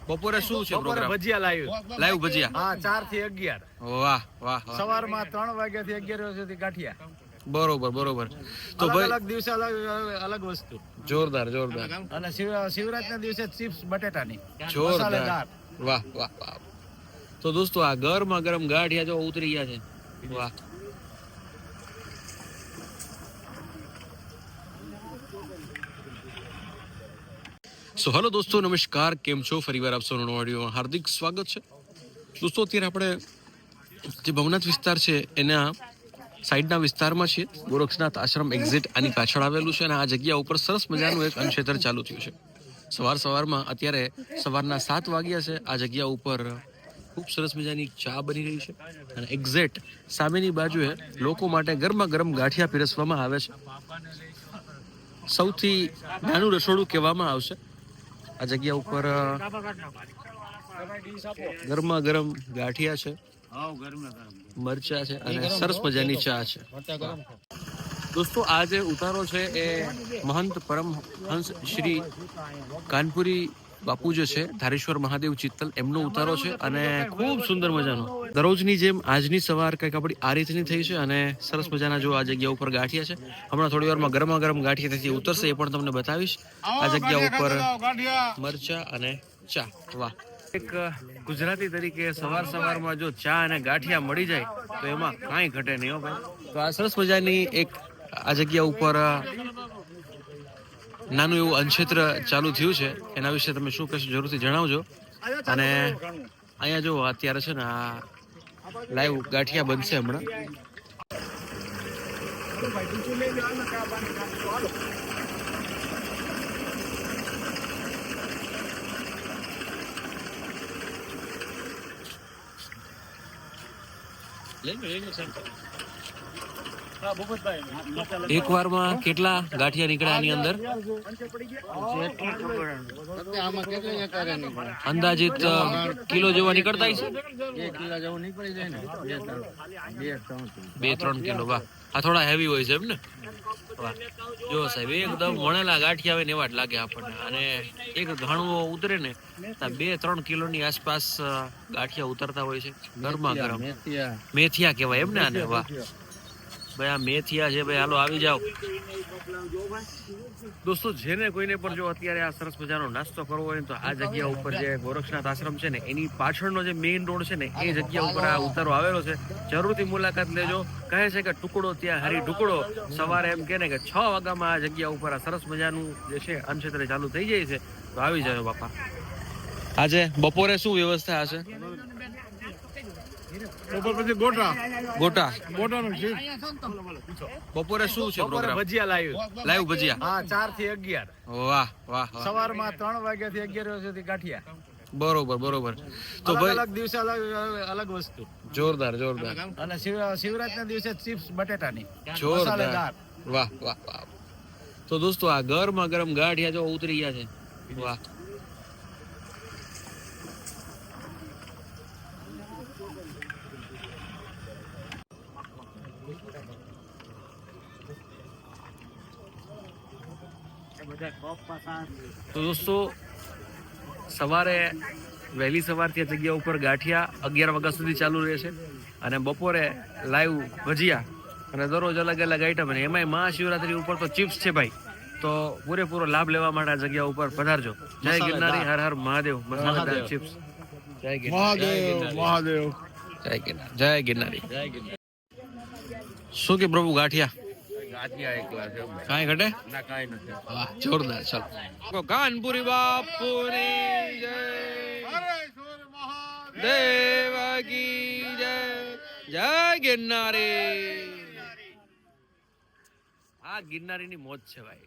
બપોરે શું છે પ્રોગ્રામ? ભજીયા લાઈવ ભજીયા. હા, 4 થી 11. વાહ વાહ. સવારમાં 3 વાગ્યા થી 11 વાગ્યા સુધી ગાંઠિયા. બરોબર. તો અલગ ભાઈ અલગ દિવસે અલગ વસ્તુ. જોરદાર. અને શિવરાત્રીના દિવસે ચિપ્સ બટેટાની જોરદાર. મસાલેદાર. વાહ. તો દોસ્તો આ ગરમા ગરમ ગાંઠિયા જો ઉતરી ગયા છે. વાહ. હેલો દોસ્તો, નમસ્કાર. કેમ છો? ફરીવાર આપ સૌનો ઓડિયોમાં હાર્દિક સ્વાગત છે. દોસ્તો અત્યારે આપણે જે ભવનાથ વિસ્તાર છે એના સાઈડના વિસ્તારમાં છીએ. ગોરક્ષનાથ આશ્રમ એક્ઝિટ આની પાછળ આવેલું છે અને આ જગ્યા ઉપર સરસ મજાનું એક અન્નક્ષેત્ર ચાલુ થયું છે. સવારમાં અત્યારે સવારના 7 વાગ્યા છે. આ જગ્યા ઉપર ખૂબ સરસ મજાની ચા બની રહી છે અને એક્ઝેક્ટ સામેની બાજુએ લોકો માટે ગરમા ગરમ ગાંઠિયા પીરસવામાં આવે છે. સૌથી નાનું રસોડું કહેવામાં આવશે. આ જગ્યા ઉપર ગરમા ગરમ ગાંઠિયા છે, મરચા છે અને સરસ મજાની ચા છે. દોસ્તો આ જે ઉતારો છે એ મહંત પરમહંસ શ્રી કાનપુરી બાપુ જે છે ધારેશ્વર મહાદેવ ચિત્તલ એમનો ઉતારો છે અને ખૂબ સુંદર મજાનો દરરોજની જેમ આજની સવાર કંઈક આપણી આ રીતની થઈ છે અને સરસ મજાના જો આ જગ્યા ઉપર ગાંઠિયા છે. હમણાં થોડી વારમાં ગરમા ગરમ ગાંઠિયા ત્યાંથી ઉતરશે એ પણ તમને બતાવીશ. આ જગ્યા ઉપર મરચા અને ચા. વાહ. એક ગુજરાતી તરીકે સવારમાં જો ચા અને ગાંઠિયા મળી જાય તો એમાં કાંઈ ઘટે નહીં હો ભાઈ. તો આ સરસ મજાની એક આ જગ્યા ઉપર નાનું એવું અન્નક્ષેત્ર ચાલુ થયું છે. એના વિશે તમે શું કહેશો જરૂરથી જણાવજો. અને અહીંયા જો અત્યારે છે ને આ લાઈવ ગાંઠિયા બનશે હમણાં. એક વારમાં કેટલા ગાંઠિયા નીકળ્યા આની અંદર? અંદાજિત કિલો જેવા નીકળતા હશે? 1 કિલો જેવું નીકળી જાય ને. 2-3 કિલો. વાહ. આ થોડા હેવી હોય છે એમ ને? વાહ. જો સાહેબ એકદમ વણેલા ગાંઠિયા આવે ને એવા જ લાગે આપણને. અને એક ઘાણવો ઉતરે ને 2-3 કિલોની આસપાસ ગાંઠિયા ઉતરતા હોય છે. ગરમા ગરમ મેથિયા કહેવાય એમ ને આને? વાહ ભાઈ, આ મેથિયા છે ભાઈ. હાલો આવી જાઓ દોસ્તો. જેને કોઈને પણ જો અત્યારે આ સરસ મજાનો નાસ્તો કરવો હોય તો આ જગ્યા ઉપર જે ગોરક્ષનાથ આશ્રમ છે ને એની પાછળનો જે મેઇન રોડ છે ને એ જગ્યા ઉપર આ ઉતારો આવેલો છે. જરૂરથી મુલાકાત લેજો. કહે છે કે ટુકડો ત્યાં હરી ઢુકડો. સવારે એમ કે ને કે 6 વાગ્યામાં આ જગ્યા ઉપર આ સરસ મજાનું જે છે અન્નક્ષેત્ર ચાલુ થઈ જાય છે. તો આવી જાઓ બાપા. આજે બપોરે શું વ્યવસ્થા હશે? બપોરે શું છે પ્રોગ્રામ? ભજીયા લાઈવ ભજીયા. હા, 4 થી 11. વાહ. સવારમાં 3 વાગ્યા થી 11 વાગ્યા સુધી ગાંઠિયા. બરોબર. તો અલગ ભાઈ અલગ દિવસે અલગ વસ્તુ. જોરદાર. અને શિવરાત્રીના દિવસે ચિપ્સ બટેટાની જોરદાર. મસાલેદાર. વાહ. તો દોસ્તો આ ગરમા ગરમ ગાંઠિયા જો ઉતરી ગયા છે. વાહ. તો દોસ્તો સવારે વહેલી સવારથી આ જગ્યા ઉપર ગાંઠિયા 11 વાગ્યા સુધી ચાલુ રહેશે અને બપોરે લાઈવ ભજીયા અને દરરોજ અલગ અલગ આઈટમ. અને એમાંય મહાશિવરાત્રી ઉપર તો ચિપ્સ છે ભાઈ. તો પૂરેપૂરો લાભ લેવા માટે આ જગ્યા ઉપર પધારજો. જય ગિરનારી. હર હર મહાદેવ. મસાલેદાર ચિપ્સ. જય ગિરનારી. શું કે પ્રભુ ગાંઠિયા કાંઈ ઘટે? વાહ, જોરદાર. ચાલો કાનપુરી બાપુની જય, દેવકી જય ગિરનારી. આ ગિરનારીની મોજ છે ભાઈ.